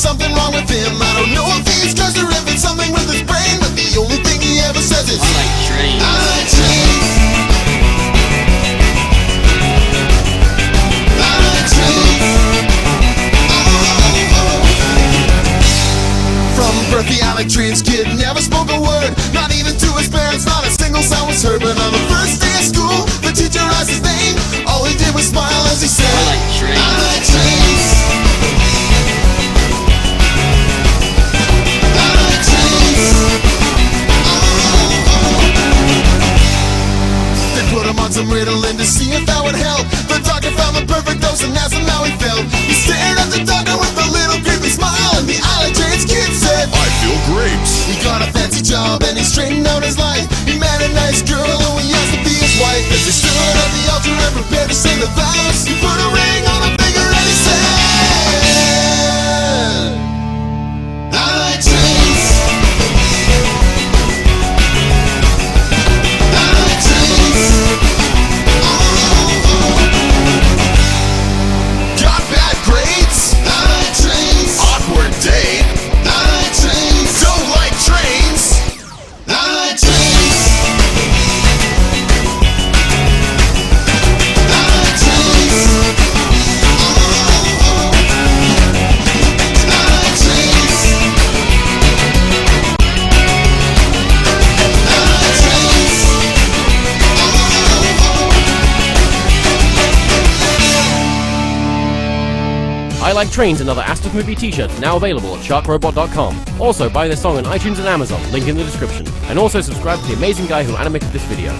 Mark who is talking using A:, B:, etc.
A: something wrong with him. I don't know if he's cursed or if it's something with his brain, but the only thing he ever says is,
B: I like trains.
A: I like trains. I like trains. From birth the I like trains kid never spoke a word, not even to his parents, not a single sound was heard. But on the first day of school, the teacher asked his name. All he did was smile as he said,
B: I like trains.
A: I like trains. I like trains. They put him on some Ritalin to see if that would help. The doctor found the perfect dose and asked him how he felt. He stared at the doctor with a little creepy smile, and the I like trains kid said,
C: I feel great.
A: he got a fancy job and he straightened out his life. He met a nice girl who he asked to be his wife. As they stood at the altar and prepared to say the vows, he put a ring on her finger and he said, I like trains. I like trains. Got bad grades. I like trains.
C: Awkward date.
A: I like trains.
C: Don't like trains.
A: I like trains. I like trains. I like trains.
D: I Like Trains, another Asdfmovie t-shirt, now available at sharkrobot.com. Also, buy this song on iTunes and Amazon, link in the description. And also subscribe to the amazing guy who animated this video.